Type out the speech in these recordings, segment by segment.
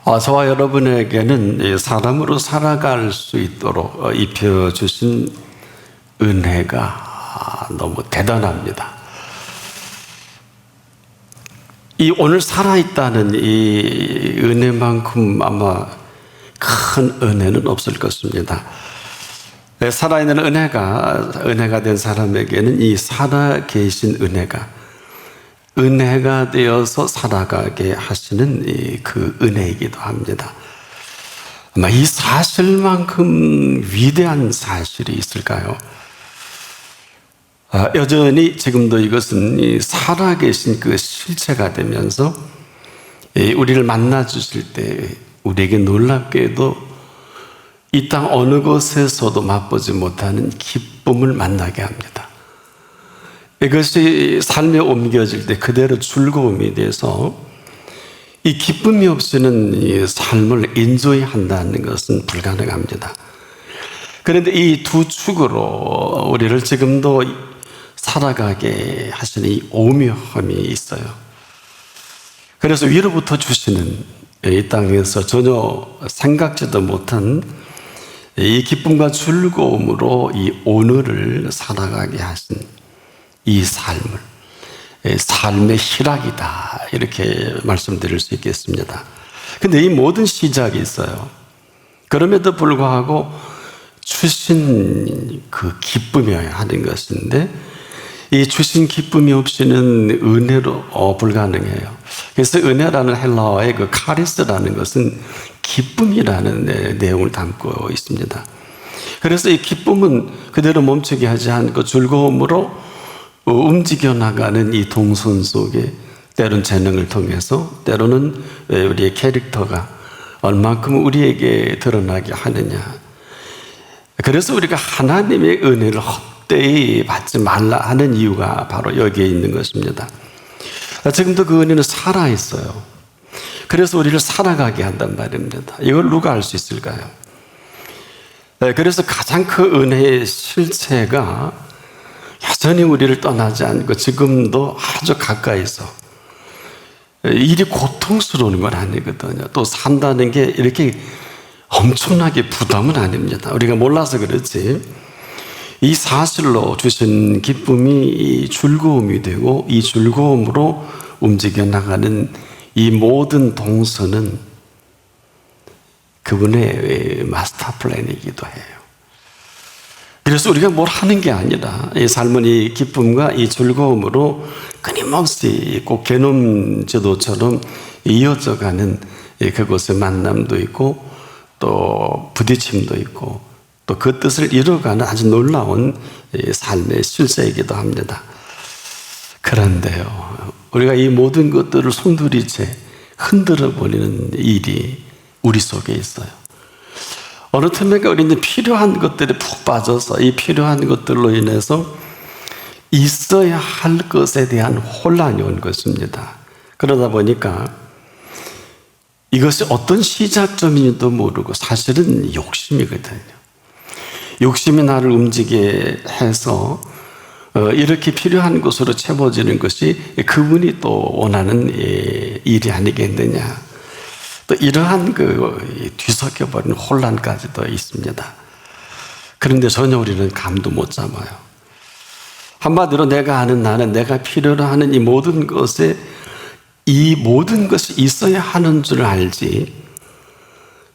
저와 여러분에게는 이 사람으로 살아갈 수 있도록 입혀주신 은혜가 너무 대단합니다. 이 오늘 살아있다는 이 은혜만큼 아마 큰 은혜는 없을 것입니다. 살아있는 은혜가 된 사람에게는 이 살아계신 은혜가 되어서 살아가게 하시는 그 은혜이기도 합니다. 아마 이 사실만큼 위대한 사실이 있을까요? 여전히 지금도 이것은 살아계신 그 실체가 되면서 우리를 만나 주실 때 우리에게 놀랍게도 이 땅 어느 곳에서도 맛보지 못하는 기쁨을 만나게 합니다. 이것이 삶에 옮겨질 때 그대로 즐거움이 돼서 이 기쁨이 없이는 이 삶을 인조한다는 것은 불가능합니다. 그런데 이 두 축으로 우리를 지금도 살아가게 하시는 이 오묘함이 있어요. 그래서 위로부터 주시는 이 땅에서 전혀 생각지도 못한 이 기쁨과 즐거움으로 이 오늘을 살아가게 하신 이 삶의 희락이다, 이렇게 말씀드릴 수 있겠습니다. 근데 이 모든 시작이 있어요. 그럼에도 불구하고 주신 그 기쁨이어야 하는 것인데 이 주신 기쁨이 없이는 은혜로 불가능해요. 그래서 은혜라는 헬라어의 그 카리스라는 것은 기쁨이라는 내용을 담고 있습니다. 그래서 이 기쁨은 그대로 멈추게 하지 않고 즐거움으로 움직여 나가는 이 동선 속에 때로는 재능을 통해서 때로는 우리의 캐릭터가 얼만큼 우리에게 드러나게 하느냐. 그래서 우리가 하나님의 은혜를 헛되이 받지 말라 하는 이유가 바로 여기에 있는 것입니다. 지금도 그 은혜는 살아있어요. 그래서 우리를 살아가게 한단 말입니다. 이걸 누가 알 수 있을까요? 그래서 가장 큰 은혜의 실체가 여전히 우리를 떠나지 않고 지금도 아주 가까이서 일이 고통스러운 건 아니거든요. 또 산다는 게 이렇게 엄청나게 부담은 아닙니다. 우리가 몰라서 그렇지 이 사실로 주신 기쁨이 이 즐거움이 되고 이 즐거움으로 움직여 나가는 이 모든 동선은 그분의 마스터 플랜이기도 해요. 그래서 우리가 뭘 하는 게 아니라 이 삶은 이 기쁨과 이 즐거움으로 끊임없이 꼭 개놈 제도처럼 이어져 가는 그곳의 만남도 있고 또 부딪힘도 있고 또 그 뜻을 이루어가는 아주 놀라운 삶의 실세이기도 합니다. 그런데요, 우리가 이 모든 것들을 송두리째 흔들어 버리는 일이 우리 속에 있어요. 어느 틈에가 우리는 필요한 것들에 푹 빠져서 이 필요한 것들로 인해서 있어야 할 것에 대한 혼란이 온 것입니다. 그러다 보니까 이것이 어떤 시작점인지도 모르고 사실은 욕심이거든요. 욕심이 나를 움직이게 해서 이렇게 필요한 것으로 채워지는 것이 그분이 또 원하는 일이 아니겠느냐. 또 이러한 뒤섞여버린 혼란까지도 있습니다. 그런데 전혀 우리는 감도 못 잡아요. 한마디로 내가 아는 나는 내가 필요로 하는 이 모든 것에 이 모든 것이 있어야 하는 줄 알지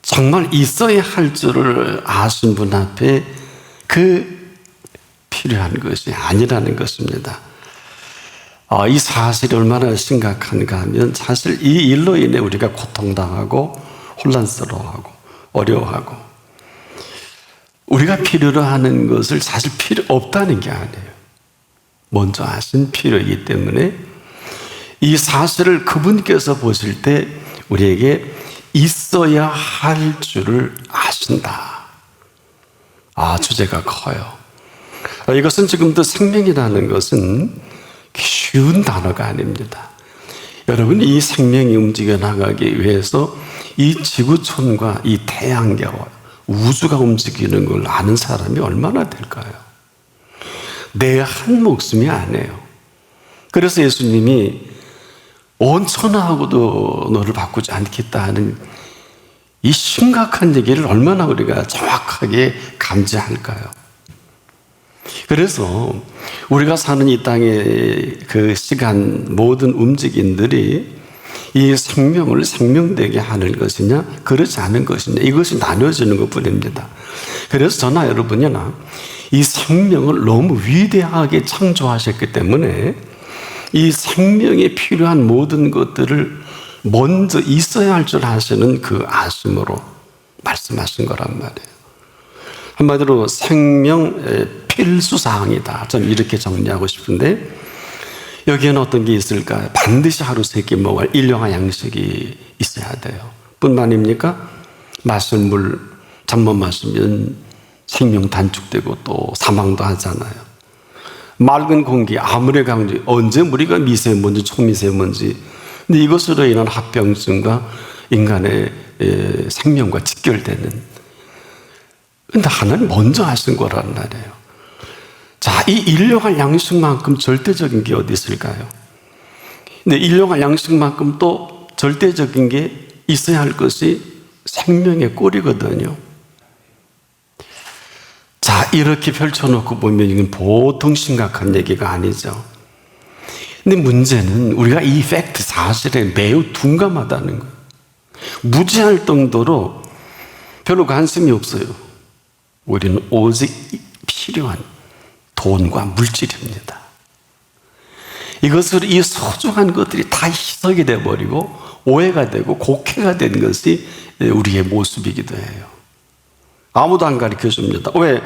정말 있어야 할 줄을 아신 분 앞에 그 필요한 것이 아니라는 것입니다. 이 사실이 얼마나 심각한가 하면 사실 이 일로 인해 우리가 고통당하고 혼란스러워하고 어려워하고 우리가 필요로 하는 것을 사실 필요 없다는 게 아니에요. 먼저 아신 필요이기 때문에 이 사실을 그분께서 보실 때 우리에게 있어야 할 줄을 아신다. 주제가 커요. 이것은 지금도 생명이라는 것은 쉬운 단어가 아닙니다. 여러분, 이 생명이 움직여 나가기 위해서 이 지구촌과 이 태양계와 우주가 움직이는 걸 아는 사람이 얼마나 될까요? 내 한 목숨이 아니에요. 그래서 예수님이 온 천하하고도 너를 바꾸지 않겠다 하는 이 심각한 얘기를 얼마나 우리가 정확하게 감지할까요? 그래서 우리가 사는 이 땅의 그 시간 모든 움직임들이 이 생명을 생명되게 하는 것이냐 그렇지 않은 것이냐 이것이 나눠지는 것뿐입니다. 그래서 저나 여러분이나 이 생명을 너무 위대하게 창조하셨기 때문에 이 생명에 필요한 모든 것들을 먼저 있어야 할 줄 아시는 그 아심으로 말씀하신 거란 말이에요. 한마디로 생명의 필수사항이다. 좀 이렇게 정리하고 싶은데 여기에는 어떤 게 있을까요? 반드시 하루 세 끼 먹을 일용할 양식이 있어야 돼요. 뿐만입니까? 마실 물 잠못 마시면 생명 단축되고 또 사망도 하잖아요. 맑은 공기 아무리 강조 언제 우리가 미세먼지 초미세먼지 근데 이것으로 인한 합병증과 인간의 생명과 직결되는 근데 하나님 먼저 하신 거란 말이에요. 자, 이 일용할 양식만큼 절대적인 게 어디 있을까요? 근데 일용할 양식만큼 또 절대적인 게 있어야 할 것이 생명의 꼴이거든요. 자, 이렇게 펼쳐놓고 보면 이건 보통 심각한 얘기가 아니죠. 근데 문제는 우리가 이 팩트 사실에 매우 둔감하다는 거예요. 무지할 정도로 별로 관심이 없어요. 우리는 오직 필요한 돈과 물질입니다. 이것을 이 소중한 것들이 다 희석이 되어버리고 오해가 되고 곡해가 된 것이 우리의 모습이기도 해요. 아무도 안 가르쳐 줍니다. 왜?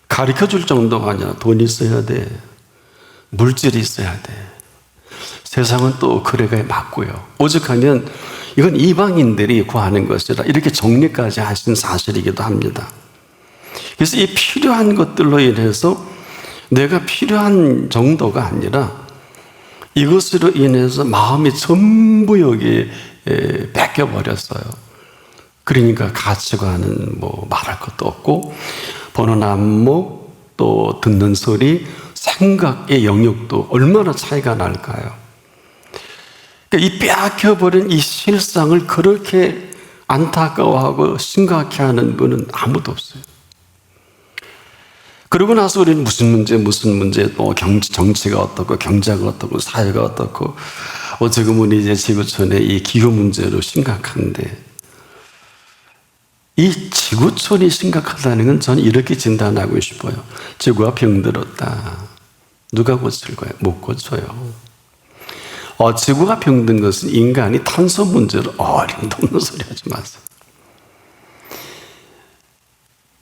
가르쳐 줄 정도가 아니라 돈이 있어야 돼. 물질이 있어야 돼. 세상은 또 그래가에 맞고요. 오죽하면 이건 이방인들이 구하는 것이라 이렇게 정리까지 하신 사실이기도 합니다. 그래서 이 필요한 것들로 인해서 내가 필요한 정도가 아니라 이것으로 인해서 마음이 전부 여기에 뺏겨버렸어요. 그러니까 가치관은 뭐 말할 것도 없고 보는 안목 또 듣는 소리 생각의 영역도 얼마나 차이가 날까요? 그러니까 이 빼앗겨버린 이 실상을 그렇게 안타까워하고 심각해하는 분은 아무도 없어요. 그러고 나서 우리는 무슨 문제, 또 정치가 어떻고, 경제가 어떻고, 사회가 어떻고, 지금은 이제 지구촌의 이 기후 문제로 심각한데, 이 지구촌이 심각하다는 건 저는 이렇게 진단하고 싶어요. 지구가 병들었다. 누가 고칠 거예요? 못 고쳐요. 지구가 병든 것은 인간이 탄소 문제로 어림없는 소리 하지 마세요.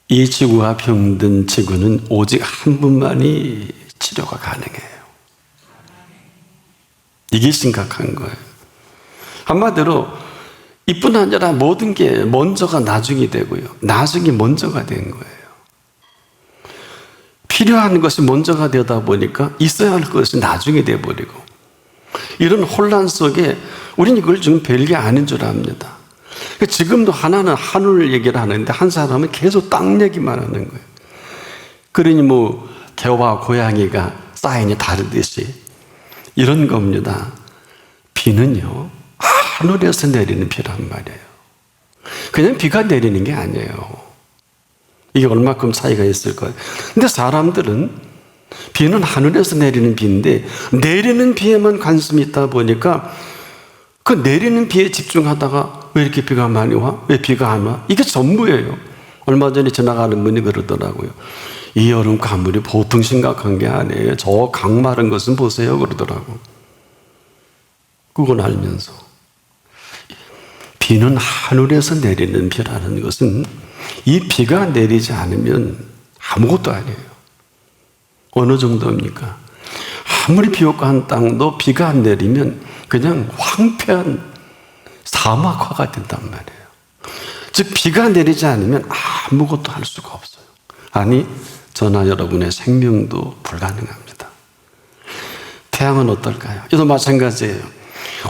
이 지구가 병든 지구는 오직 한 분만이 치료가 가능해요. 이게 심각한 거예요. 한마디로 이뿐 아니라 모든 게 먼저가 나중이 되고요. 나중이 먼저가 된 거예요. 필요한 것이 먼저가 되다 보니까 있어야 할 것이 나중이 돼버리고 이런 혼란 속에 우리는 이걸 지금 별게 아닌 줄 압니다. 지금도 하나는 하늘 얘기를 하는데 한 사람은 계속 땅 얘기만 하는 거예요. 그러니 뭐 개와 고양이가 사인이 다르듯이 이런 겁니다. 비는요 하늘에서 내리는 비란 말이에요. 그냥 비가 내리는 게 아니에요. 이게 얼마큼 차이가 있을까요? 근데 사람들은 비는 하늘에서 내리는 비인데 내리는 비에만 관심이 있다 보니까 그 내리는 비에 집중하다가 왜 이렇게 비가 많이 와? 왜 비가 안 와? 이게 전부예요. 얼마 전에 지나가는 분이 그러더라고요. 이 여름 가물이 보통 심각한 게 아니에요. 저 강마른 것은 보세요 그러더라고. 그건 알면서 비는 하늘에서 내리는 비라는 것은 이 비가 내리지 않으면 아무것도 아니에요. 어느 정도입니까? 아무리 비옥한 땅도 비가 안 내리면 그냥 황폐한 사막화가 된단 말이에요. 즉 비가 내리지 않으면 아무것도 할 수가 없어요. 아니 저나 여러분의 생명도 불가능합니다. 태양은 어떨까요? 이도 마찬가지예요.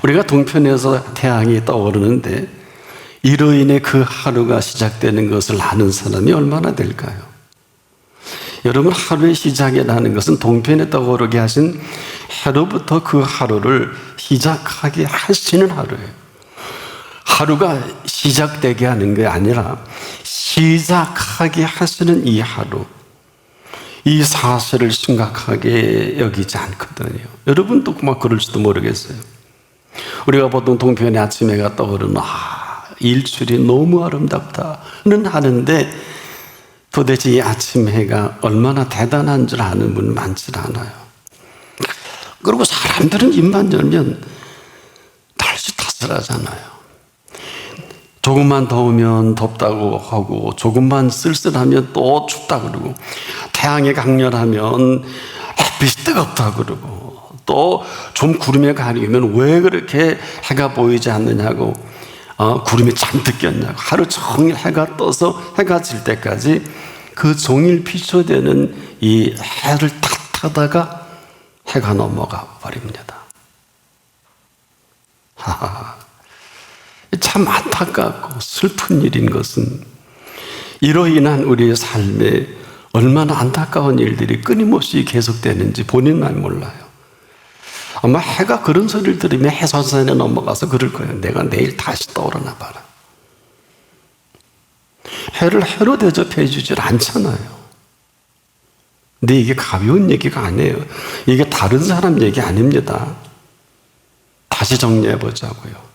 우리가 동편에서 태양이 떠오르는데 이로 인해 그 하루가 시작되는 것을 아는 사람이 얼마나 될까요? 여러분 하루의 시작이라는 것은 동편에 떠오르게 하신 해로부터 그 하루를 시작하게 하시는 하루예요. 하루가 시작되게 하는 게 아니라 시작하게 하시는 이 하루, 이 사실을 심각하게 여기지 않거든요. 여러분도 막 그럴지도 모르겠어요. 우리가 보통 동편의 아침 해가 떠오르는 일출이 너무 아름답다는 하는데 도대체 이 아침 해가 얼마나 대단한 줄 아는 분 많지 않아요. 그리고 사람들은 입만 열면 날씨 탓을하잖아요. 조금만 더우면 덥다고 하고 조금만 쓸쓸하면 또 춥다 그러고 태양이 강렬하면 햇빛이 뜨겁다 그러고 또 좀 구름에 가리면 왜 그렇게 해가 보이지 않느냐고 구름이 잔뜩 꼈냐고 하루 종일 해가 떠서 해가 질 때까지 그 종일 비춰대는 이 해를 탓하다가 해가 넘어가 버립니다. 참 안타깝고 슬픈 일인 것은 이로 인한 우리의 삶에 얼마나 안타까운 일들이 끊임없이 계속되는지 본인만 몰라요. 아마 해가 그런 소리를 들으면 해수산에 넘어가서 그럴 거예요. 내가 내일 다시 떠오르나 봐라. 해를 해로 대접해 주질 않잖아요. 근데 이게 가벼운 얘기가 아니에요. 이게 다른 사람 얘기 아닙니다. 다시 정리해 보자고요.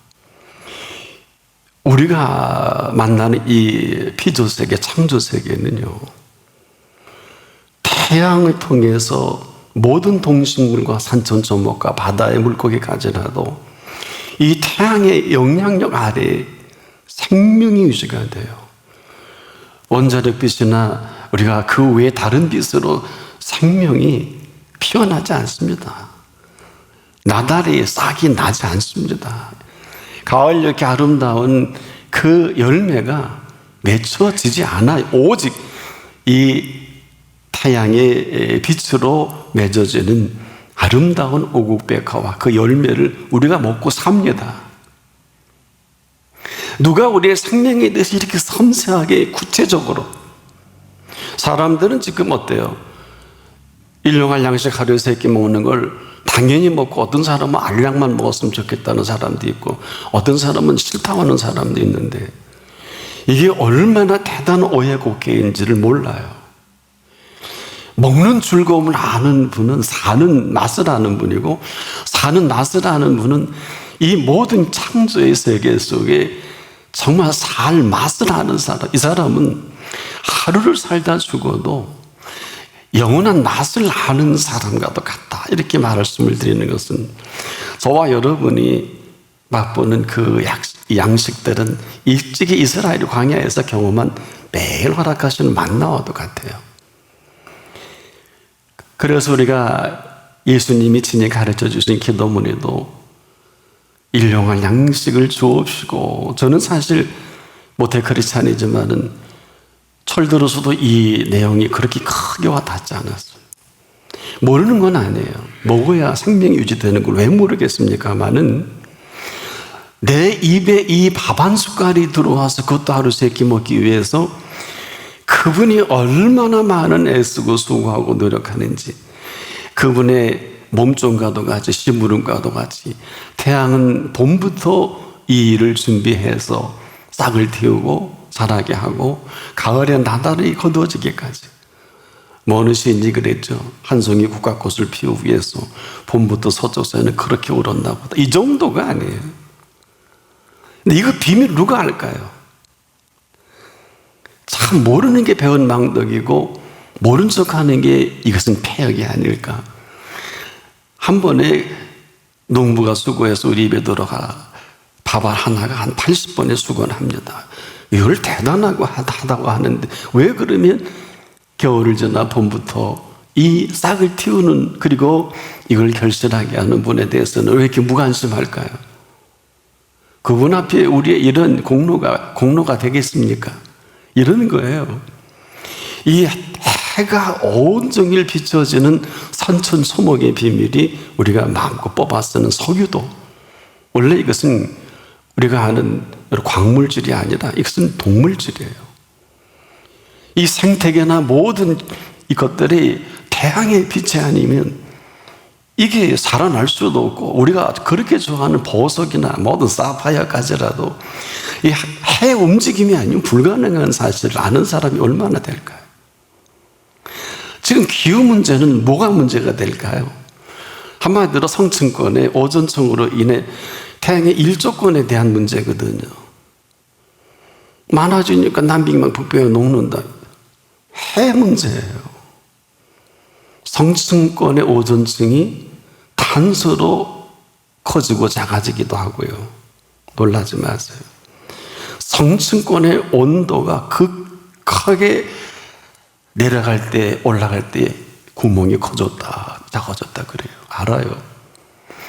우리가 만나는 이 피조세계, 창조세계는요, 태양을 통해서 모든 동식물과 산천초목과 바다의 물고기까지라도 이 태양의 영향력 아래에 생명이 유지가 돼요. 원자력 빛이나 우리가 그 외에 다른 빛으로 생명이 피어나지 않습니다. 나달이 싹이 나지 않습니다. 가을 이렇게 아름다운 그 열매가 맺혀지지 않아요. 오직 이 태양의 빛으로 맺어지는 아름다운 오국백화와 그 열매를 우리가 먹고 삽니다. 누가 우리의 생명에 대해서 이렇게 섬세하게 구체적으로, 사람들은 지금 어때요? 일용할 양식 하루에 3끼 먹는 걸 당연히 먹고 어떤 사람은 알약만 먹었으면 좋겠다는 사람도 있고 어떤 사람은 싫다고 하는 사람도 있는데 이게 얼마나 대단한 오해곡개인지를 몰라요. 먹는 즐거움을 아는 분은 사는 맛을 아는 분이고 사는 맛을 아는 분은 이 모든 창조의 세계 속에 정말 살 맛을 아는 사람, 이 사람은 하루를 살다 죽어도 영원한 맛을 아는 사람과도 같다. 이렇게 말씀을 드리는 것은 저와 여러분이 맛보는 그 양식들은 일찍이 이스라엘 광야에서 경험한 매일 허락하시는 만나와도 같아요. 그래서 우리가 예수님이 친히 가르쳐 주신 기도문에도 일용할 양식을 주옵시고, 저는 사실 모태크리스찬이지만은 철들어서도 이 내용이 그렇게 크게 와닿지 않았어요. 모르는 건 아니에요. 먹어야 생명이 유지되는 걸 왜 모르겠습니까만은 내 입에 이 밥 한 숟갈이 들어와서 그것도 하루 3끼 먹기 위해서 그분이 얼마나 많은 애쓰고 수고하고 노력하는지, 그분의 몸종과도 같이 심부름과도 같이 태양은 봄부터 이 일을 준비해서 싹을 틔우고 자라게 하고 가을에 나달이 거두어지기까지. 어느 시인이 그랬죠. 한 송이 국화꽃을 피우기 위해서 봄부터 서쪽서에는 그렇게 울었나 보다. 이 정도가 아니에요. 근데 이거 비밀 누가 알까요? 참 모르는 게 배은망덕이고 모른 척하는 게 이것은 패역이 아닐까. 한 번에 농부가 수고해서 우리 입에 들어가 밥알 하나가 한 80번의 수고를 합니다. 이걸 대단하고 하다고 하는데 왜 그러면 겨울을 지나 봄부터 이 싹을 틔우는, 그리고 이걸 결실하게 하는 분에 대해서는 왜 이렇게 무관심할까요? 그분 앞에 우리의 이런 공로가 되겠습니까? 이러는 거예요. 이 해가 온종일 비춰지는 산천초목의 비밀이 우리가 마음껏 뽑아 쓰는 석유도, 원래 이것은 우리가 아는 광물질이 아니라 이것은 동물질이에요. 이 생태계나 모든 이것들이 태양의 빛이 아니면 이게 살아날 수도 없고 우리가 그렇게 좋아하는 보석이나 모든 사파이어까지라도 이 해 움직임이 아니면 불가능한 사실을 아는 사람이 얼마나 될까요? 지금 기후 문제는 뭐가 문제가 될까요? 한마디로 성층권의 오존층으로 인해 태양의 일조권에 대한 문제거든요. 많아지니까 남빙만 북빙이 녹는다. 해 문제예요. 성층권의 오존층이 단서로 커지고 작아지기도 하고요. 놀라지 마세요. 성층권의 온도가 극하게 내려갈 때 올라갈 때 구멍이 커졌다 작아졌다 그래요. 알아요.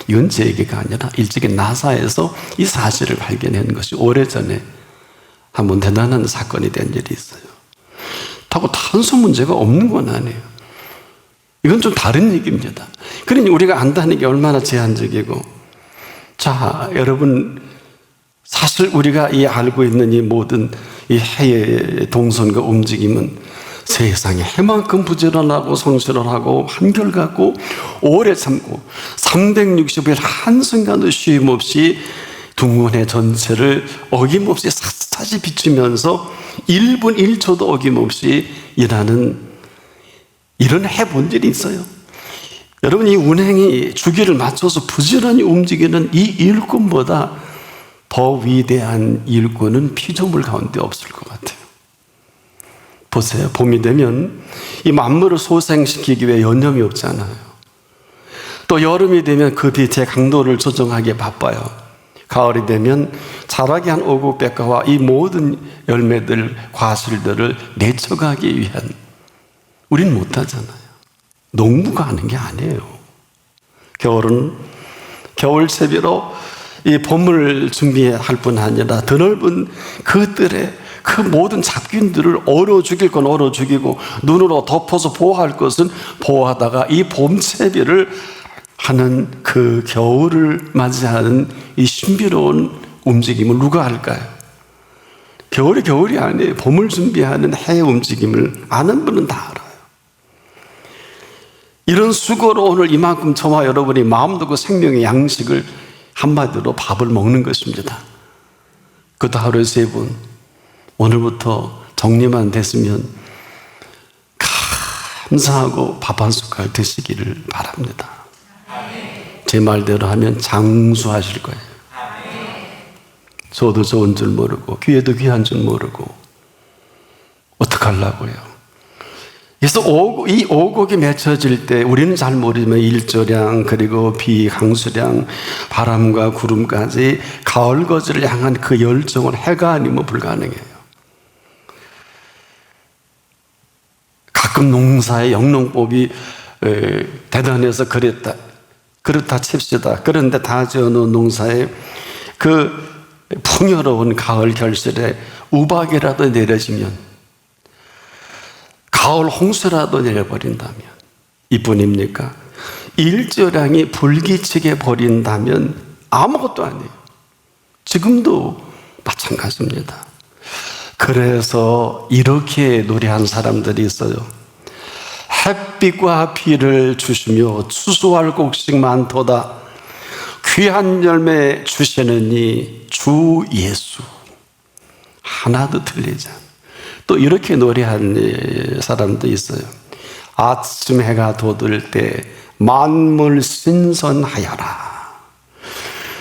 이건 제 얘기가 아니라 일찍이 나사에서 이 사실을 발견한 것이 오래전에 한번 대단한 사건이 된 일이 있어요. 하고 탄소 문제가 없는 건 아니에요. 이건 좀 다른 얘기입니다. 그러니 우리가 안다는 게 얼마나 제한적이고, 자, 여러분, 사실 우리가 이 알고 있는 이 모든 이 해의 동선과 움직임은 세상에 해만큼 부지런하고 성실하고 한결같고 오래 참고 360일 한순간도 쉼 없이 둥근해 전체를 어김없이 샅샅이 비추면서 1분 1초도 어김없이 일하는 이런 해본들이 있어요. 여러분, 이 운행이 주기를 맞춰서 부지런히 움직이는 이 일꾼보다 더 위대한 일꾼은 피조물 가운데 없을 것 같아요. 보세요. 봄이 되면 이 만물을 소생시키기 위해 여념이 없잖아요. 또 여름이 되면 그 빛의 강도를 조정하기에 바빠요. 가을이 되면 자라게 한 오곡백과와 이 모든 열매들, 과실들을 내쳐가기 위한, 우린 못하잖아요. 농부가 하는 게 아니에요. 겨울은 겨울채비로 이 봄을 준비할 뿐 아니라 드넓은 그 뜰에 그 모든 잡균들을 얼어 죽일 건 얼어 죽이고 눈으로 덮어서 보호할 것은 보호하다가 이 봄채비를 하는 그 겨울을 맞이하는 이 신비로운 움직임을 누가 할까요? 겨울이 아니에요. 봄을 준비하는 해의 움직임을 아는 분은 다 알아요. 이런 수고로 오늘 이만큼 저와 여러분이 마음 두고 생명의 양식을, 한마디로 밥을 먹는 것입니다. 그것도 하루에 3번. 오늘부터 정리만 됐으면 감사하고 밥 한 숟갈 드시기를 바랍니다. 제 말대로 하면 장수하실 거예요. 저도 좋은 줄 모르고 귀에도 귀한 줄 모르고 어떡하려고요. 그래서 이 오곡이 맺혀질 때 우리는 잘 모르지만 일조량, 그리고 비, 강수량, 바람과 구름까지 가을 거지를 향한 그 열정은 해가 아니면 불가능해요. 가끔 농사의 영농법이 대단해서 그렇다 칩시다. 그런데 다 지어놓은 농사에 그 풍요로운 가을 결실에 우박이라도 내려지면, 가을 홍수라도 내려버린다면 이뿐입니까? 일조량이 불기치게 버린다면 아무것도 아니에요. 지금도 마찬가지입니다. 그래서 이렇게 노래한 사람들이 있어요. 햇빛과 비를 주시며 추수할 곡식 많도다. 귀한 열매 주시느니 주 예수. 하나도 틀리지 않아요. 또 이렇게 노래한 사람도 있어요. 아침 해가 돋을 때 만물 신선하여라.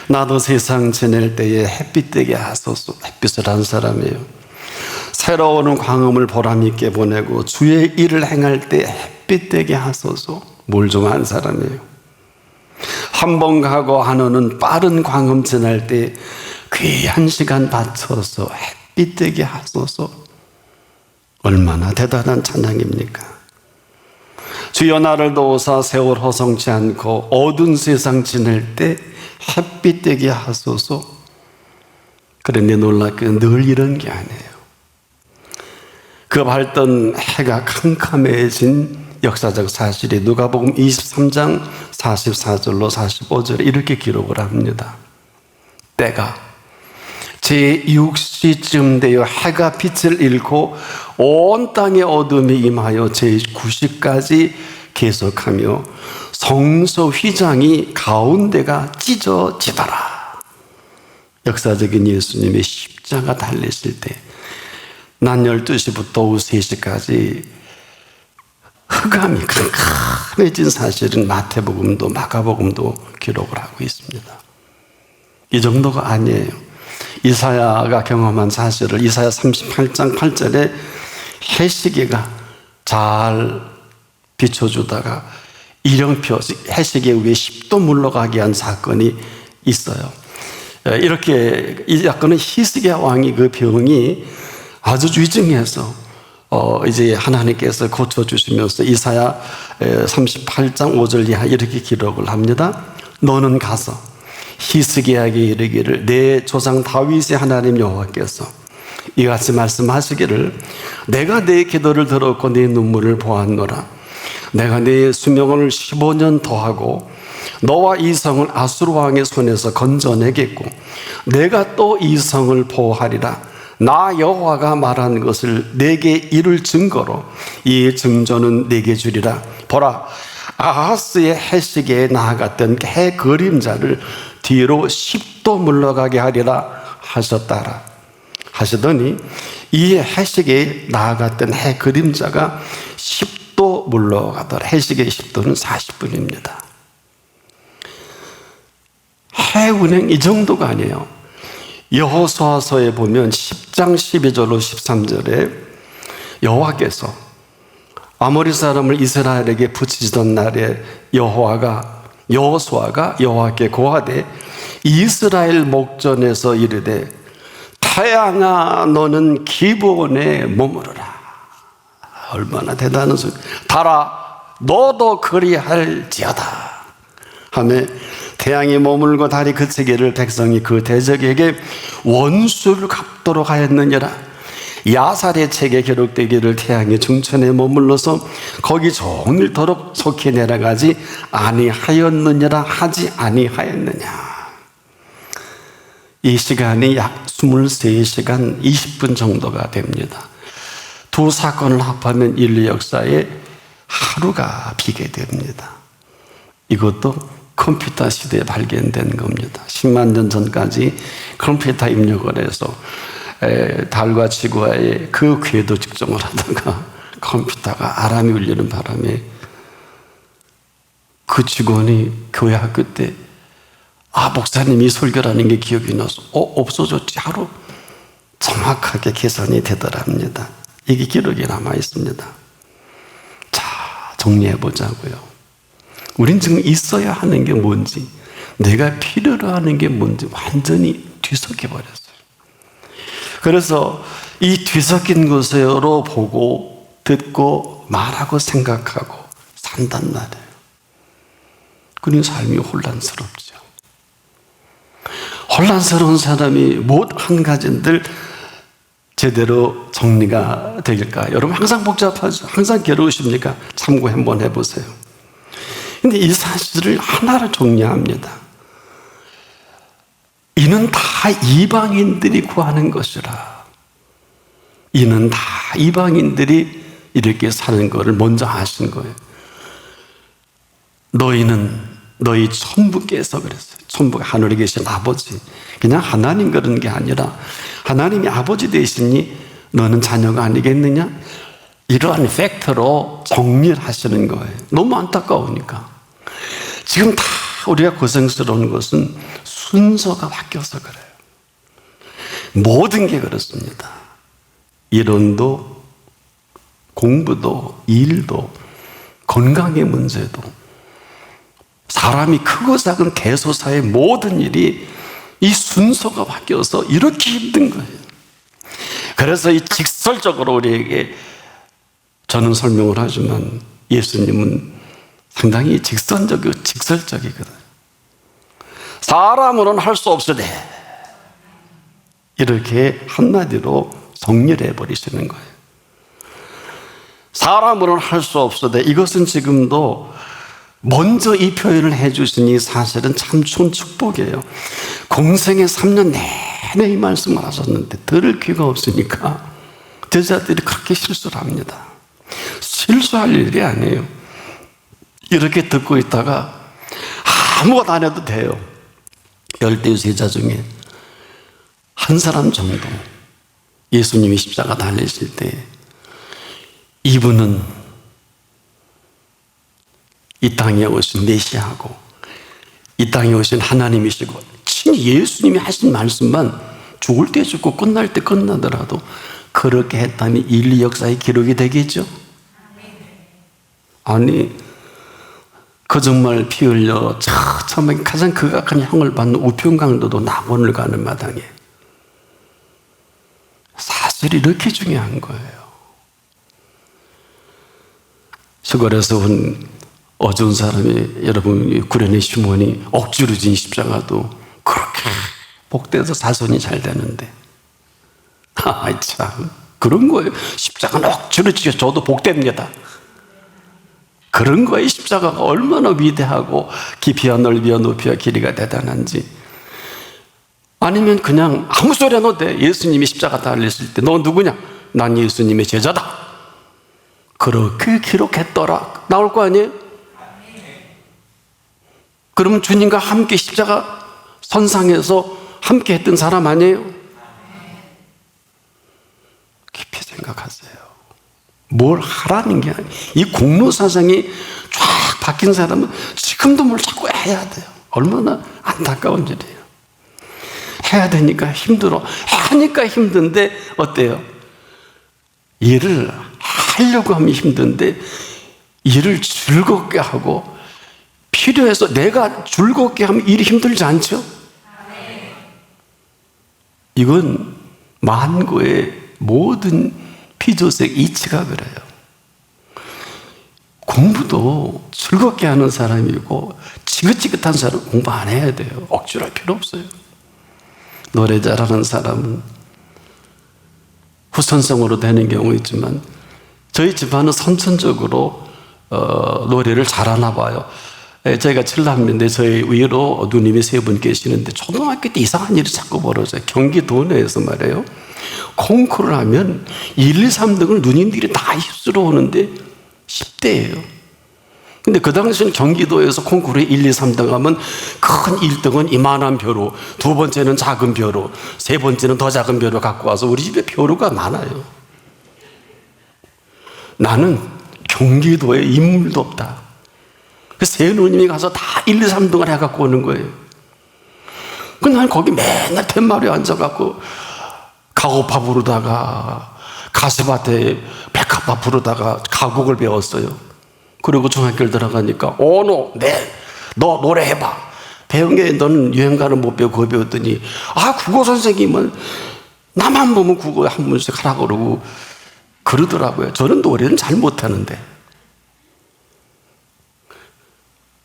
나도 세상 지낼 때에 햇빛 되게 하소서. 햇빛을 한 사람이에요. 새로운 광음을 보람있게 보내고 주의 일을 행할 때 햇빛 되게 하소서. 뭘 좀 한 사람이에요. 한 번 가고 한우는 빠른 광음 지날 때 귀한 시간 바쳐서 햇빛 되게 하소서. 얼마나 대단한 찬양입니까? 주여 나를 도우사 세월 허성치 않고 어두운 세상 지낼 때 햇빛 되게 하소서. 그런데 놀랍게 늘 이런 게 아니에요. 그 밝던 해가 캄캄해진 역사적 사실이 누가복음 23장 44절로 45절에 이렇게 기록을 합니다. 때가 제6시쯤 되어 해가 빛을 잃고 온 땅에 어둠이 임하여 제9시까지 계속하며 성소 휘장이 가운데가 찢어지더라. 역사적인 예수님의 십자가 달리실 때 낮 12시부터 오후 3시까지 흑암이 캄캄해진 사실은 마태복음도 마가복음도 기록을 하고 있습니다. 이 정도가 아니에요. 이사야가 경험한 사실을 이사야 38장 8절에 해시계가 잘 비춰주다가 일령표, 해시계 위에 10도 물러가게 한 사건이 있어요. 이렇게 이 사건은 히스기야 왕이 그 병이 아주 위중해서 이제 하나님께서 고쳐주시면서 이사야 38장 5절 이하 이렇게 기록을 합니다. 너는 가서 히스기야에게 이르기를 내 조상 다윗의 하나님 여호와께서 이같이 말씀하시기를 내가 내 기도를 들었고 내 눈물을 보았노라. 내가 네 수명을 15년 더하고 너와 이 성을 아수르 왕의 손에서 건져내겠고 내가 또 이 성을 보호하리라. 나 여호와가 말한 것을 내게 이룰 증거로 이 증조는 내게 주리라. 보라, 아하스의 해시계에 나아갔던 해 그림자를 뒤로 10도 물러가게 하리라 하셨다라 하시더니 이 해시계에 나아갔던 해 그림자가 10도 물러가더라. 해시계의 10도는 40분입니다. 해 운행 이 정도가 아니에요. 여호수아서에 보면 10장 12절로 13절에 여호와께서 아모리 사람을 이스라엘에게 붙이시던 날에 여호수아가 여호와께 고하되 이스라엘 목전에서 이르되 태양아 너는 기브온에 머무르라. 얼마나 대단한 소리. 달아 너도 그리할지어다 하며 태양이 머물고 달이 그치기를 백성이 그 대적에게 원수를 갚도록 하였느니라. 야살의 책에 기록되기를 태양이 중천에 머물러서 거기 종일토록 속히 내려가지 아니하였느니라 하지 아니하였느냐. 이 시간이 약 23시간 20분 정도가 됩니다. 두 사건을 합하면 인류 역사에 하루가 비게 됩니다. 이것도 컴퓨터 시대에 발견된 겁니다. 10만 년 전까지 컴퓨터 입력을 해서 달과 지구와의 그 궤도 측정을 하다가 컴퓨터가 아람이 울리는 바람에 그 직원이 교회 학교 때 목사님이 설교라는 게 기억이 나서 없어졌지 하루 정확하게 계산이 되더랍니다. 이게 기록이 남아 있습니다. 자, 정리해 보자고요. 우린 지금 있어야 하는 게 뭔지, 내가 필요로 하는 게 뭔지 완전히 뒤섞여 버렸어요. 그래서 이 뒤섞인 것으로 보고 듣고 말하고 생각하고 산단 말이에요. 그러니 삶이 혼란스럽죠. 혼란스러운 사람이 못 한 가지들 제대로 정리가 될까? 여러분 항상 복잡하죠. 항상 괴로우십니까? 참고 한번 해보세요. 근데 이 사실을 하나를 정리합니다. 이는 다 이방인들이 구하는 것이라. 이는 다 이방인들이 이렇게 사는 것을 먼저 하신 거예요. 너희는 너희 천부께서 그랬어요. 천부가 하늘에 계신 아버지. 그냥 하나님 그런 게 아니라 하나님이 아버지 되시니 너는 자녀가 아니겠느냐? 이러한 팩트로 정리를 하시는 거예요. 너무 안타까우니까. 지금 다 우리가 고생스러운 것은 순서가 바뀌어서 그래요. 모든 게 그렇습니다. 이론도, 공부도, 일도, 건강의 문제도, 사람이 크고 작은 대소사의 모든 일이 이 순서가 바뀌어서 이렇게 힘든 거예요. 그래서 이 직설적으로 우리에게 저는 설명을 하지만 예수님은 상당히 직설적이거든요. 사람으로는 할 수 없으되 이렇게 한마디로 정리를 해버리시는 거예요. 사람으로는 할 수 없으되 이것은 지금도 먼저 이 표현을 해주시니 사실은 참 좋은 축복이에요. 공생의 3년 내내 이 말씀을 하셨는데 들을 귀가 없으니까 제자들이 그렇게 실수를 합니다. 실수할 일이 아니에요. 이렇게 듣고 있다가 아무것도 안 해도 돼요. 열두 제자 중에 한 사람 정도 예수님이 십자가 달리실 때 이분은 이 땅에 오신 메시아고 이 땅에 오신 하나님이시고 친히 예수님이 하신 말씀만 죽을 때 죽고 끝날 때 끝나더라도 그렇게 했다니 인류 역사의 기록이 되겠죠? 아니 그 정말 피 흘려 처음에 가장 극악한 형을 받는 우편강도도 낙원을 가는 마당에 사실이 이렇게 중요한 거예요. 시골에서 온 어두운 사람이 여러분 구련의 시몬이 억지로 진 십자가도 그렇게 복돼서 자손이 잘 되는데 참 그런 거예요. 십자가는 억지로 지어 저도 복됩니다. 그런 거예요. 십자가가 얼마나 위대하고 깊이와 넓이와 높이와 길이가 대단한지. 아니면 그냥 아무 소리 안 해도 돼. 예수님이 십자가 달리실 때 너 누구냐? 난 예수님의 제자다. 그렇게 기록했더라. 나올 거 아니에요? 그러면 주님과 함께 십자가 선상에서 함께 했던 사람 아니에요? 깊이 생각하세요. 뭘 하라는 게 아니에요. 이 공로사상이 쫙 바뀐 사람은 지금도 뭘 자꾸 해야 돼요. 얼마나 안타까운 일이에요. 해야 되니까 힘들어. 하니까 힘든데 어때요? 일을 하려고 하면 힘든데 일을 즐겁게 하고 필요해서 내가 즐겁게 하면 일이 힘들지 않죠? 이건 만고의 모든 피조색 이치가 그래요. 공부도 즐겁게 하는 사람이고 지긋지긋한 사람은 공부 안 해야 돼요. 억지로 할 필요 없어요. 노래 잘하는 사람은 후천성으로 되는 경우 있지만 저희 집안은 선천적으로 노래를 잘하나 봐요. 저희가 칠남매인데 저희 위로 누님이 세 분 계시는데 초등학교 때 이상한 일이 자꾸 벌어져요. 경기도 내에서 말이에요. 콩쿠르를 하면 1, 2, 3등을 누님들이 다 휩쓸어 오는데 10대예요. 근데 그 당시는 경기도에서 콩쿠르에 1, 2, 3등 하면 큰 1등은 이만한 벼루, 두 번째는 작은 벼루, 세 번째는 더 작은 벼루 갖고 와서 우리 집에 벼루가 많아요. 나는 경기도에 인물도 없다. 그래서 세 누님이 가서 다 1, 2, 3등을 해갖고 오는 거예요. 근데 난 거기 맨날 툇마루에 앉아갖고 가오파 부르다가 가세밭에 백합파 부르다가 가곡을 배웠어요. 그리고 중학교를 들어가니까 너 노래해봐. 배운 게 너는 유행가는 못 배우고 그거 배웠더니 국어 선생님은 나만 보면 국어 한 문씩 하라고 그러고 그러더라고요. 저는 노래는 잘 못하는데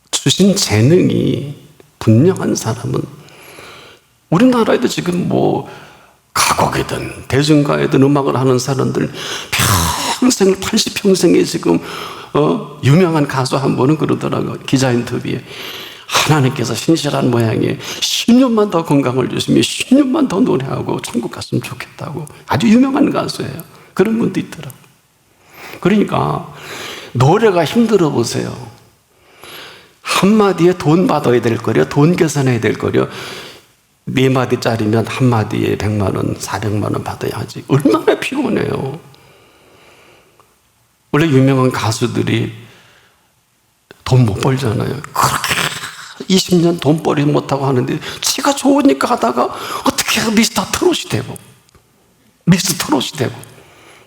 주신 재능이 분명한 사람은 우리나라에도 지금 가곡이든 대중가이든 음악을 하는 사람들 평생 80평생에 지금 유명한 가수 한 분은 그러더라고요. 기자 인터뷰에 하나님께서 신실한 모양에 10년만 더 건강을 주시면 10년만 더 노래하고 천국 갔으면 좋겠다고. 아주 유명한 가수예요. 그런 분도 있더라고요. 그러니까 노래가 힘들어 보세요. 한마디에 돈 받아야 될 거려, 돈 계산해야 될 거려. 4마디짜리면 한마디에 100만 원, 400만 원 받아야지. 얼마나 피곤해요. 원래 유명한 가수들이 돈 못 벌잖아요. 그렇게 20년 돈벌이 못하고 하는데 지가 좋으니까 하다가 어떻게 미스터 트롯이 되고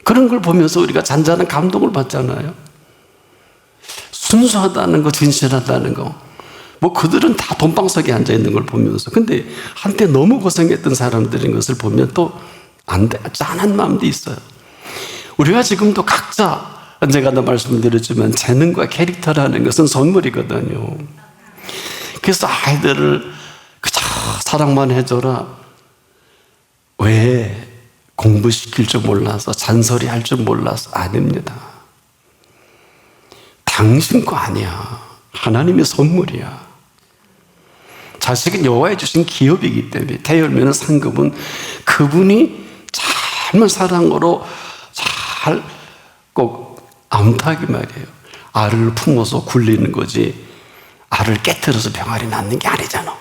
그런 걸 보면서 우리가 잔잔한 감동을 받잖아요. 순수하다는 거, 진실하다는 거. 그들은 다 돈방석에 앉아있는 걸 보면서. 근데 한때 너무 고생했던 사람들인 것을 보면 또 안 돼. 짠한 마음도 있어요. 우리가 지금도 각자 언젠가 말씀을 드렸지만 재능과 캐릭터라는 것은 선물이거든요. 그래서 아이들을 그저 사랑만 해줘라. 왜? 공부시킬 줄 몰라서, 잔소리 할 줄 몰라서. 아닙니다. 당신 거 아니야. 하나님의 선물이야. 자식은 여호와의 주신 기업이기 때문에 대열매는 상급은 그분이 잘못 사랑으로 잘 꼭 암탉이 말이에요. 알을 품어서 굴리는 거지 알을 깨트려서 병아리 낳는 게 아니잖아.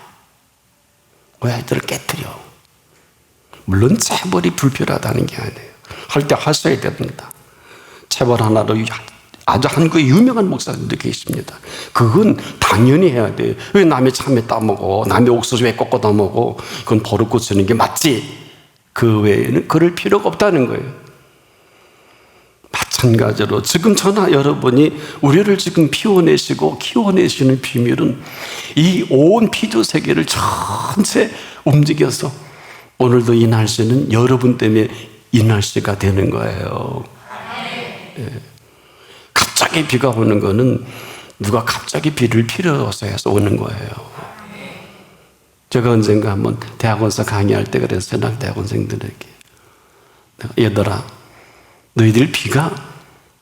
왜 아이들을 깨트려? 물론 체벌이 불필요하다는 게 아니에요. 할 때 하셔야 됩니다. 체벌 하나로 아주 한국에 유명한 목사님도 계십니다. 그건 당연히 해야 돼요. 왜 남의 참외 따먹어? 남의 옥수수 왜 꺾어다 먹어? 그건 버릇 고치는 게 맞지. 그 외에는 그럴 필요가 없다는 거예요. 마찬가지로 지금 저나 여러분이 우리를 지금 피워내시고 키워내시는 비밀은 이 온 피조 세계를 전체 움직여서 오늘도 이 날씨는 여러분 때문에 이 날씨가 되는 거예요. 예. 갑자기 비가 오는 거는 누가 갑자기 비를 필요해서 해서 오는 거예요. 제가 언젠가 한번 대학원서 강의할 때 그랬어요. 대학원생들에게 얘들아, 너희들 비가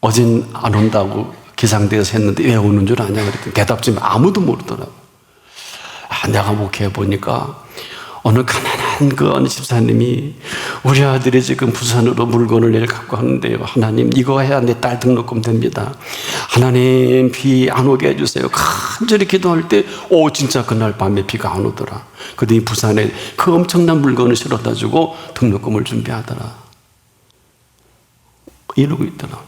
어젠 안 온다고 기상대에서 했는데 왜 오는 줄 아냐 그랬더니 대답 좀 아무도 모르더라고. 내가 목회해 보니까 어느 가난한 그 어느 집사님이 우리 아들이 지금 부산으로 물건을 내일 갖고 왔는데요. 하나님 이거 해야 내 딸 등록금 됩니다. 하나님 비 안 오게 해주세요. 간절히 기도할 때 진짜 그날 밤에 비가 안 오더라. 그더니 부산에 그 엄청난 물건을 실어다 주고 등록금을 준비하더라. 이러고 있더라고.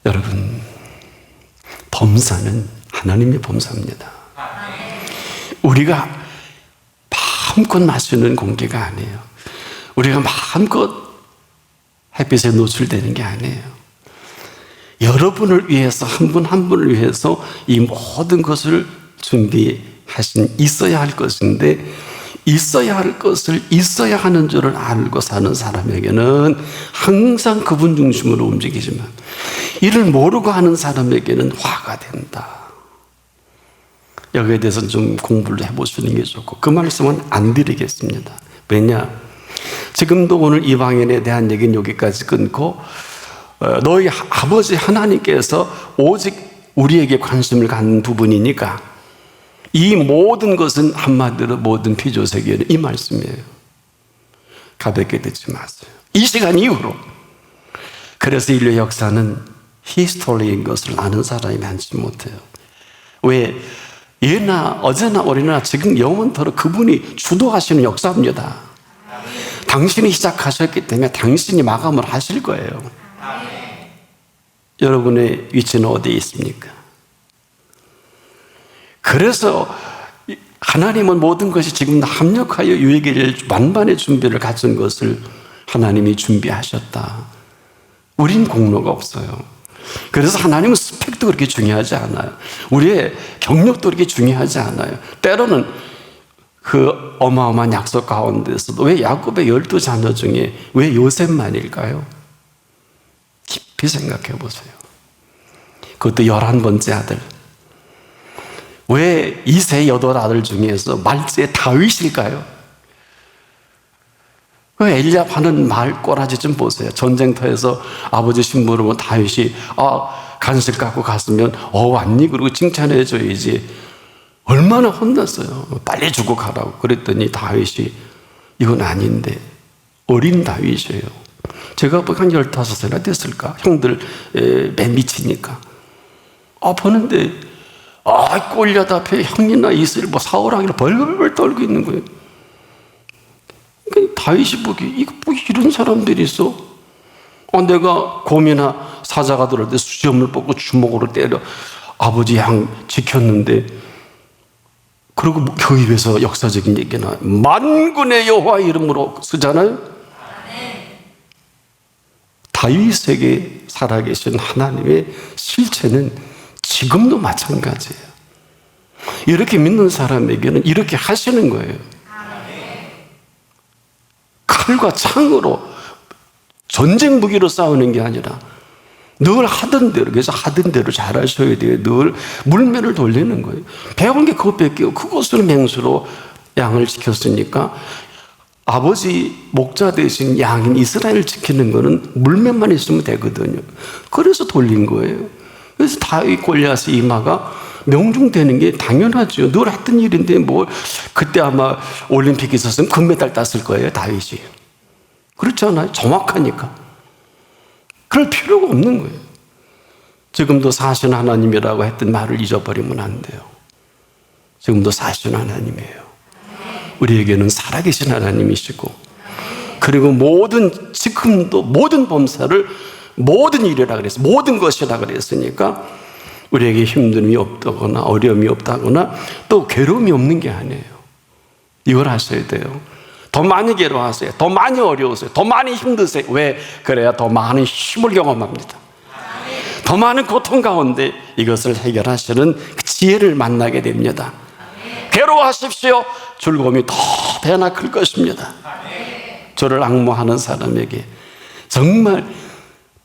여러분, 범사는 하나님의 범사입니다. 우리가 마음껏 마시는 공기가 아니에요. 우리가 마음껏 햇빛에 노출되는 게 아니에요. 여러분을 위해서 한 분 한 분을 위해서 이 모든 것을 준비하신 있어야 할 것인데 있어야 할 것을 있어야 하는 줄을 알고 사는 사람에게는 항상 그분 중심으로 움직이지만 이를 모르고 하는 사람에게는 화가 된다. 여기에 대해서는 좀 공부를 해보시는 게 좋고 그 말씀은 안 드리겠습니다. 왜냐? 지금도 오늘 이방인에 대한 얘기는 여기까지 끊고 너희 아버지 하나님께서 오직 우리에게 관심을 갖는 부분이니까 이 모든 것은 한마디로 모든 피조세계는 이 말씀이에요. 가볍게 듣지 마세요. 이 시간 이후로. 그래서 인류 역사는 히스토리인 것을 아는 사람이 많지 못해요. 왜? 예나 어제나 오래나 지금 영원토록 그분이 주도하시는 역사입니다. 당신이 시작하셨기 때문에 당신이 마감을 하실 거예요. 여러분의 위치는 어디에 있습니까? 그래서 하나님은 모든 것이 지금 합력하여 유익을 만반의 준비를 갖춘 것을 하나님이 준비하셨다. 우린 공로가 없어요. 그래서 하나님은 스펙도 그렇게 중요하지 않아요. 우리의 경력도 그렇게 중요하지 않아요. 때로는 그 어마어마한 약속 가운데서도 왜 야곱의 12자녀 중에 왜 요셉만일까요? 깊이 생각해 보세요. 그것도 11번째 아들. 왜 이세 8아들 중에서 말세 다윗일까요? 그 엘리압 하는 말 꼬라지 좀 보세요. 전쟁터에서 아버지 심부름은 다윗이 간식 갖고 갔으면 왔니? 그리고 칭찬해 줘야지. 얼마나 혼났어요. 빨리 주고 가라고. 그랬더니 다윗이 이건 아닌데 어린 다윗이에요. 제가 한 15세나 됐을까? 형들 맨 밑이니까. 보는데 골리앗 앞에 형이나 이스라엘 사울하기를 벌벌 떨고 있는 거예요. 다윗이 보기 이거 이런 사람들이 있어? 내가 곰이나 사자가 들어올 때 수염을 뽑고 주먹으로 때려 아버지 양 지켰는데 그리고 그 입에서 역사적인 얘기나 만군의 여호와 이름으로 쓰잖아요. 다윗에게 살아계신 하나님의 실체는 지금도 마찬가지예요. 이렇게 믿는 사람에게는 이렇게 하시는 거예요. 칼과 창으로 전쟁 무기로 싸우는 게 아니라 늘 하던 대로, 그래서 하던 대로 잘하셔야 돼요. 늘 물매를 돌리는 거예요. 배운 게 그것밖에 없고 그것을 맹수로 양을 지켰으니까 아버지 목자 대신 양인 이스라엘을 지키는 거는 물매만 있으면 되거든요. 그래서 돌린 거예요. 그래서 다윗 골리앗의 이마가 명중되는 게 당연하죠. 늘 했던 일인데 그때 아마 올림픽 있었으면 금메달 땄을 거예요, 다윗이. 그렇잖아요. 정확하니까. 그럴 필요가 없는 거예요. 지금도 사신 하나님이라고 했던 말을 잊어버리면 안 돼요. 지금도 사신 하나님이에요. 우리에게는 살아계신 하나님이시고, 그리고 지금도 모든 범사를 모든 일이라 그랬어요. 모든 것이라 그랬으니까 우리에게 힘듦이 없다거나 어려움이 없다거나 또 괴로움이 없는 게 아니에요. 이걸 아셔야 돼요. 더 많이 괴로워하세요. 더 많이 어려우세요. 더 많이 힘드세요. 왜? 그래야 더 많은 힘을 경험합니다. 더 많은 고통 가운데 이것을 해결하시는 그 지혜를 만나게 됩니다. 괴로워하십시오. 즐거움이 더 배나 클 것입니다. 저를 앙모하는 사람에게 정말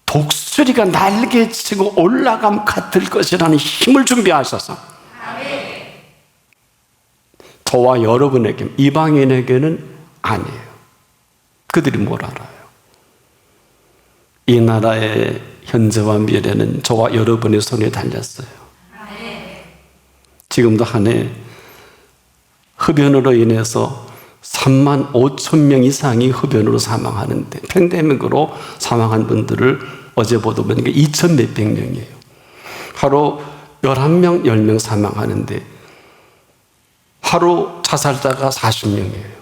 독수리가 날개치고 올라감 같을 것이라는 힘을 준비하셔서 저와 여러분에게, 이방인에게는 아니에요. 그들이 뭘 알아요? 이 나라의 현재와 미래는 저와 여러분의 손에 달렸어요. 지금도 한 해 흡연으로 인해서 3만 5천 명 이상이 흡연으로 사망하는데, 팬데믹으로 사망한 분들을 어제 보도 보니까 2천 몇백 명이에요. 하루 11명, 10명 사망하는데 하루 자살자가 40명이에요.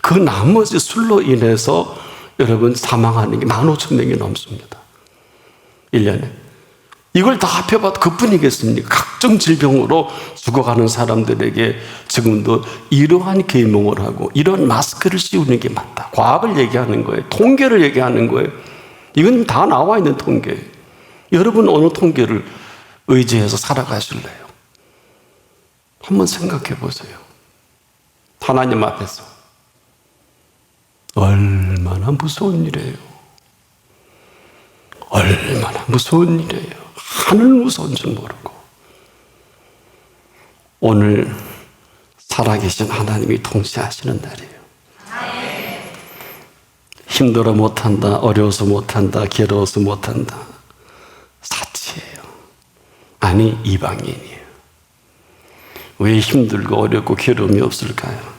그 나머지 술로 인해서 여러분 사망하는 게 15,000명이 넘습니다. 1년에. 이걸 다 합해봐도 그뿐이겠습니까? 각종 질병으로 죽어가는 사람들에게 지금도 이러한 계명을 하고 이런 마스크를 씌우는 게 맞다. 과학을 얘기하는 거예요. 통계를 얘기하는 거예요. 이건 다 나와 있는 통계. 여러분 어느 통계를 의지해서 살아가실래요? 한번 생각해 보세요. 하나님 앞에서 얼마나 무서운 일이에요. 얼마나 무서운 일이에요. 하늘 무서운 줄 모르고. 오늘 살아계신 하나님이 통치하시는 날이에요. 힘들어 못한다, 어려워서 못한다, 괴로워서 못한다, 사치예요. 아니, 이방인이에요. 왜 힘들고 어렵고 괴로움이 없을까요?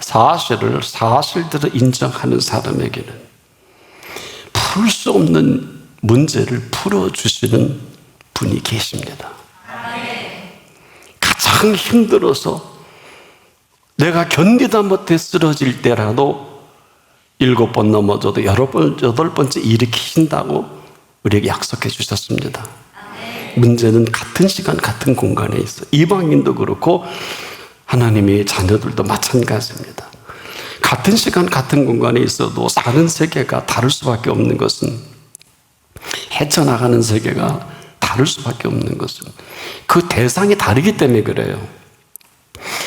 사실들을 인정하는 사람에게는 풀 수 없는 문제를 풀어주시는 분이 계십니다. 가장 힘들어서 내가 견디다 못해 쓰러질 때라도 7번 넘어져도 8번째 일으키신다고 우리에게 약속해 주셨습니다. 문제는 같은 시간 같은 공간에 있어요. 이방인도 그렇고 하나님의 자녀들도 마찬가지입니다. 같은 시간 같은 공간에 있어도 사는 세계가 다를 수밖에 없는 것은, 헤쳐나가는 세계가 다를 수밖에 없는 것은 그 대상이 다르기 때문에 그래요.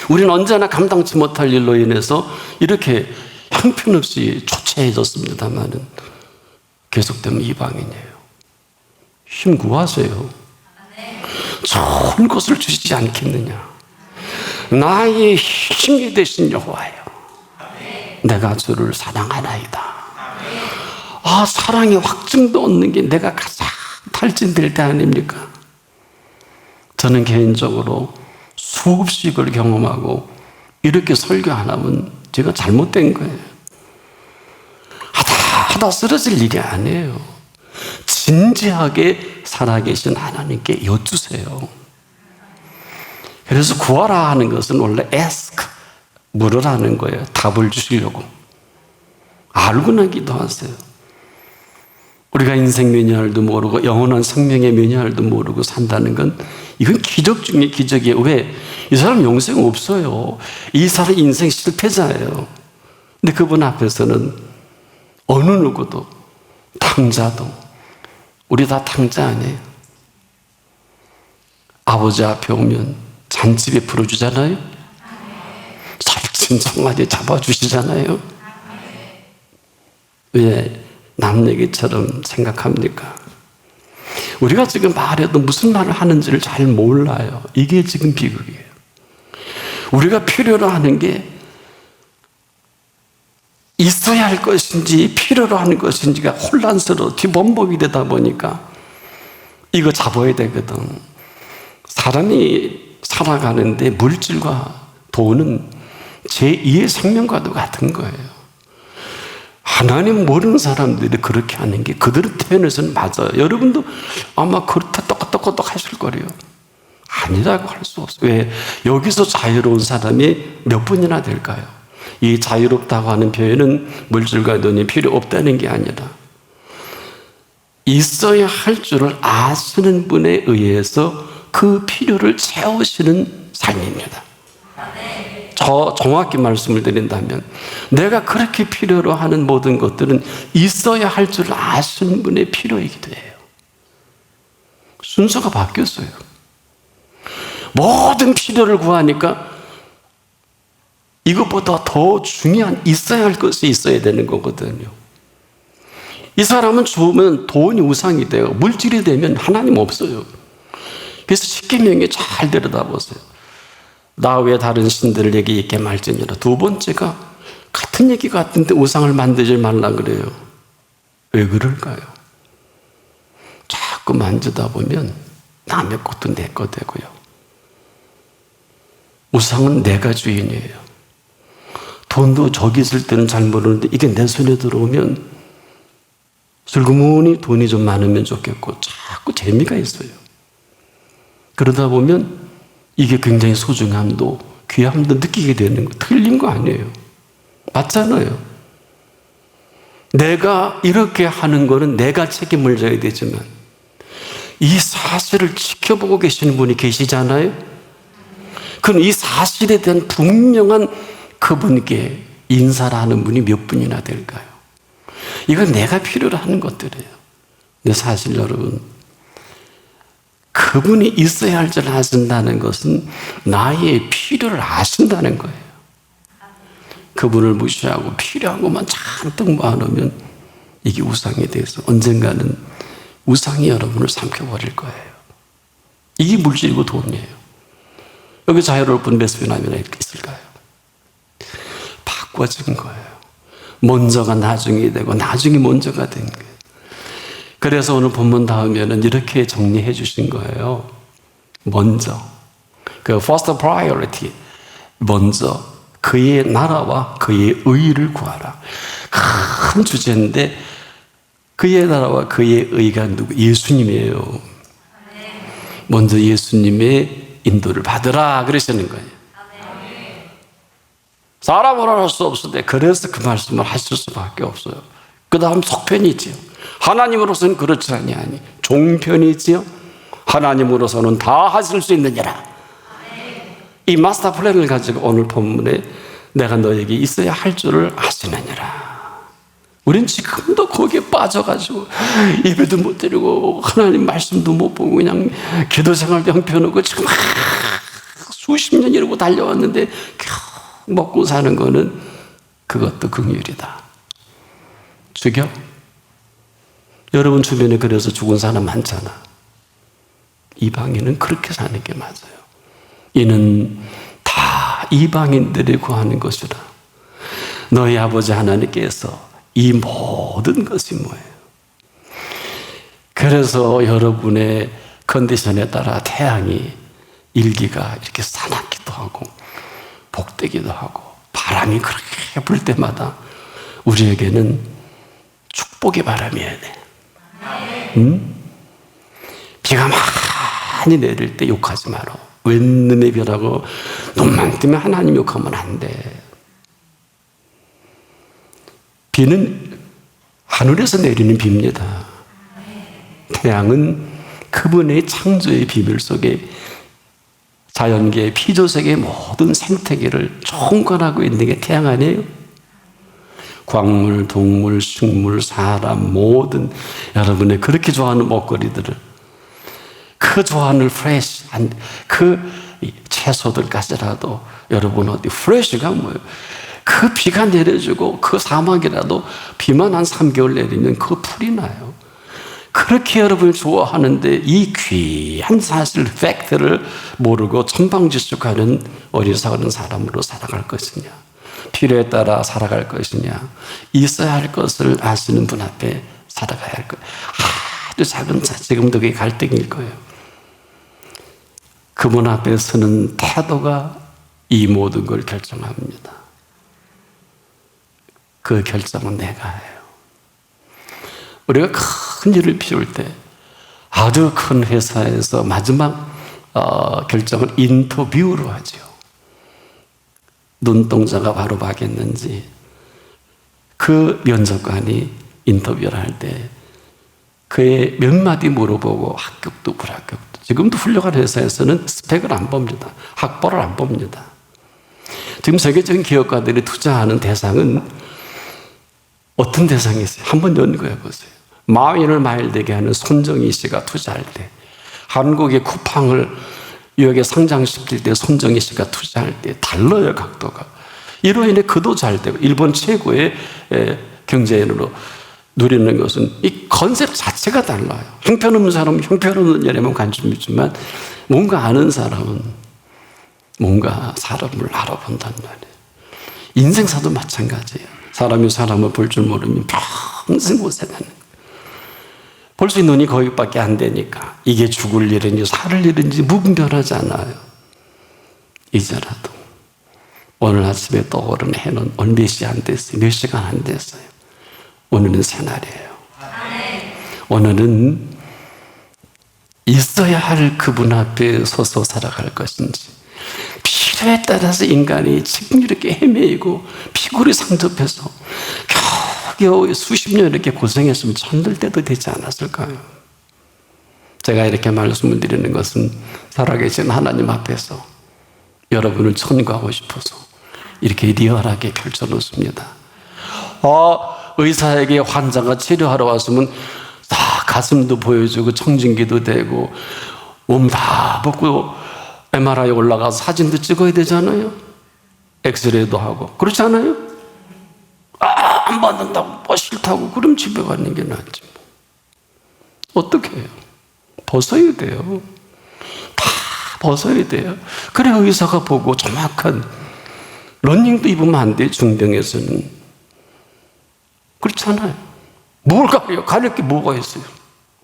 우리는 언제나 감당치 못할 일로 인해서 이렇게 형편없이 초췌해졌습니다만은 계속되면 이방인이에요. 힘 구하세요. 좋은 것을 주시지 않겠느냐. 나의 힘이 되신 여호와여, 내가 주를 사랑하나이다. 아, 사랑의 확증도 얻는 게 내가 가장 탈진될 때 아닙니까? 저는 개인적으로 수없이 이걸 경험하고 이렇게 설교 안 하면 제가 잘못된 거예요. 하다 쓰러질 일이 아니에요. 진지하게 살아계신 하나님께 여쭈세요. 그래서 구하라 하는 것은 원래 ask, 물으라는 거예요. 답을 주시려고. 알고나 기도하세요. 우리가 인생 매뉴얼도 모르고 영원한 생명의 매뉴얼도 모르고 산다는 건 이건 기적 중에 기적이에요. 왜? 이 사람 영생 없어요. 이 사람 인생 실패자예요. 근데 그분 앞에서는 어느 누구도, 탕자도, 우리 다 탕자 아니에요. 아버지 앞에 오면 잔집에 풀어주잖아요. 절친정하게 잡아주시잖아요. 왜 남 얘기처럼 생각합니까? 우리가 지금 말해도 무슨 말을 하는지를 잘 몰라요. 이게 지금 비극이에요. 우리가 필요로 하는 게 있어야 할 것인지 필요로 하는 것인지가 혼란스러워 뒤범벅이 되다 보니까 이거 잡아야 되거든. 사람이 살아가는데 물질과 돈은 제2의 생명과도 같은 거예요. 하나님 모르는 사람들이 그렇게 하는 게 그들의 태어나서는 맞아요. 여러분도 아마 그렇다 똑똑똑똑 하실 거래요. 아니라고 할 수 없어요. 왜? 여기서 자유로운 사람이 몇 분이나 될까요? 이 자유롭다고 하는 표현은 물질과 돈이 필요 없다는 게 아니라 있어야 할 줄을 아시는 분에 의해서 그 필요를 채우시는 삶입니다. 저 정확히 말씀을 드린다면 내가 그렇게 필요로 하는 모든 것들은 있어야 할 줄 아시는 분의 필요이기도 해요. 순서가 바뀌었어요. 모든 필요를 구하니까 이것보다 더 중요한 있어야 할 것이 있어야 되는 거거든요. 이 사람은 죽으면 돈이 우상이 돼요. 물질이 되면 하나님 없어요. 그래서 십계명에 잘 들여다보세요. 나 외 다른 신들을 얘기 있게 말지니라. 두 번째가 같은 얘기 같은데 우상을 만들지 말라 그래요. 왜 그럴까요? 자꾸 만지다 보면 남의 것도 내 거 되고요. 우상은 내가 주인이에요. 돈도 저기 있을 때는 잘 모르는데 이게 내 손에 들어오면 슬그머니 돈이 좀 많으면 좋겠고 자꾸 재미가 있어요. 그러다 보면 이게 굉장히 소중함도 귀함도 느끼게 되는 거 틀린 거 아니에요. 맞잖아요. 내가 이렇게 하는 거는 내가 책임을 져야 되지만 이 사실을 지켜보고 계시는 분이 계시잖아요. 그럼 이 사실에 대한 분명한 그분께 인사를 하는 분이 몇 분이나 될까요? 이건 내가 필요로 하는 것들이에요. 근데 사실 여러분, 그분이 있어야 할 줄 아신다는 것은 나의 필요를 아신다는 거예요. 그분을 무시하고 필요한 것만 잔뜩 모아놓으면 이게 우상이 돼서 언젠가는 우상이 여러분을 삼켜버릴 거예요. 이게 물질이고 돈이에요. 여기 자유로울 분 몇 분이나 있을까요? 바꿔진 거예요. 먼저가 나중이 되고 나중이 먼저가 된 거예요. 그래서 오늘 본문 다음에는 이렇게 정리해 주신 거예요. 먼저. 그 first priority. 먼저 그의 나라와 그의 의를 구하라. 큰 주제인데 그의 나라와 그의 의가 누구? 예수님이에요. 먼저 예수님의 인도를 받으라 그러시는 거예요. 사람으로는 할 수 없을 때 그래서 그 말씀을 하실 수밖에 없어요. 그 다음 속편이지요. 하나님으로서는 그렇지 아니하니 종편이지요. 하나님으로서는 다 하실 수 있느니라. 이 마스터 플랜을 가지고 오늘 본문에 내가 너에게 있어야 할 줄을 아시느니라. 우린 지금도 거기에 빠져가지고 예배도 못 드리고 하나님 말씀도 못 보고 그냥 기도 생활도 형편없고 지금 수십 년 이러고 달려왔는데 겨우 먹고 사는 거는 그것도 긍휼이다. 죽여? 여러분 주변에 그래서 죽은 사람 많잖아. 이방인은 그렇게 사는 게 맞아요. 이는 다 이방인들이 구하는 것이라. 너희 아버지 하나님께서 이 모든 것이 뭐예요? 그래서 여러분의 컨디션에 따라 태양이 일기가 이렇게 사납기도 하고 복되기도 하고 바람이 그렇게 불 때마다 우리에게는 축복의 바람이어야 돼. 응? 비가 많이 내릴 때 욕하지 마라. 웬 놈의 비라고 눈만 뜨면 하나님 욕하면 안 돼. 비는 하늘에서 내리는 비입니다. 태양은 그분의 창조의 비밀 속에 자연계의 피조세계의 모든 생태계를 총괄하고 있는 게 태양 아니에요? 광물, 동물, 식물, 사람 모든 여러분의 그렇게 좋아하는 먹거리들을 그 좋아하는 프레시 그 채소들까지라도 여러분 어디 프레시가 뭐예요? 그 비가 내려주고 그 사막이라도 비만 한 3개월 내리면 그 풀이 나요. 그렇게 여러분을 좋아하는데 이 귀한 사실, 팩트를 모르고 천방지축하는 어리석은 사람으로 살아갈 것이냐, 필요에 따라 살아갈 것이냐, 있어야 할 것을 아시는 분 앞에 살아가야 할 거예요. 아주 작은 지금도 그게 갈등일 거예요. 그분 앞에 서는 태도가 이 모든 걸 결정합니다. 그 결정은 내가 해요. 우리가 큰 일을 피울 때 아주 큰 회사에서 마지막 결정을 인터뷰로 하죠. 눈동자가 바로 박였는지 그 면접관이 인터뷰를 할 때 그의 몇 마디 물어보고 합격도 불합격도. 지금도 훌륭한 회사에서는 스펙을 안 봅니다. 학벌을 안 봅니다. 지금 세계적인 기업가들이 투자하는 대상은 어떤 대상이 있어요? 한번 연구해 보세요. 마윈을 마일되게 하는 손정희 씨가 투자할 때, 한국의 쿠팡을 여기에 상장시킬 때 손정희 씨가 투자할 때 달라요, 각도가. 이로 인해 그도 잘 되고, 일본 최고의 경제인으로 누리는 것은 이 컨셉 자체가 달라요. 형편없는 사람은 형편없는 일에만 관심이 있지만 뭔가 아는 사람은 뭔가 사람을 알아본단 말이에요. 인생사도 마찬가지예요. 사람이 사람을 볼 줄 모르면 평생 고생하는 거예요. 볼 수 있는 눈이 거기밖에 안 되니까 이게 죽을 일인지 살 일인지 무분별하지 않아요. 이제라도 오늘 아침에 떠오르는 해는 오늘 몇 시 안 됐어요. 몇 시간 안 됐어요. 오늘은 새날이에요. 오늘은 있어야 할 그분 앞에 서서 살아갈 것인지, 필요에 따라서 인간이 지금 이렇게 헤매이고 피골이 상접해서 겨우 수십 년 이렇게 고생했으면 잠들 때도 되지 않았을까요? 제가 이렇게 말씀을 드리는 것은 살아계신 하나님 앞에서 여러분을 청구하고 싶어서 이렇게 리얼하게 펼쳐놓습니다. 의사에게 환자가 치료하러 왔으면 다 가슴도 보여주고 청진기도 되고 몸 다 벗고 MRI 올라가서 사진도 찍어야 되잖아요. 엑스레이도 하고. 그렇지 않아요? 안 받는다고 싫다고 그럼 집에 가는 게 낫지 뭐. 어떻게 해요? 벗어야 돼요. 다 벗어야 돼요. 그래 의사가 보고 정확한 러닝도 입으면 안 돼. 중병에서는. 그렇잖아요. 뭘 가요? 가릴 게 뭐가 있어요?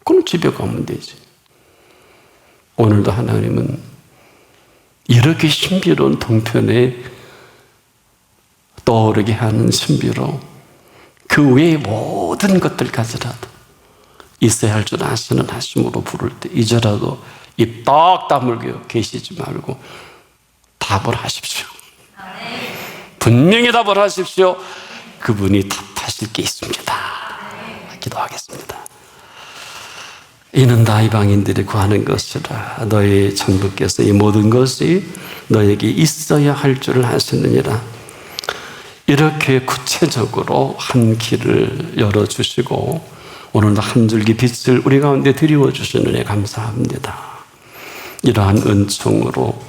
그럼 집에 가면 되지. 오늘도 하나님은 이렇게 신비로운 동편에 떠오르게 하는 신비로 그 외의 모든 것들까지라도 있어야 할 줄 아시는 하심으로 부를 때 이제라도 입 딱 다물고 계시지 말고 답을 하십시오. 분명히 답을 하십시오. 그분이 답하실 게 있습니다. 기도하겠습니다. 이는 다 이방인들이 구하는 것이라. 너희 천부께서 이 모든 것이 너에게 있어야 할 줄을 아시느니라. 이렇게 구체적으로 한 길을 열어주시고 오늘도 한 줄기 빛을 우리 가운데 드리워 주시느니 감사합니다. 이러한 은총으로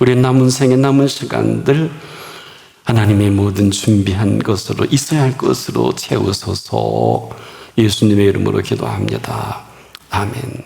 우리 남은 생의 남은 시간들 하나님의 모든 준비한 것으로 있어야 할 것으로 채우소서. 예수님의 이름으로 기도합니다. 아멘.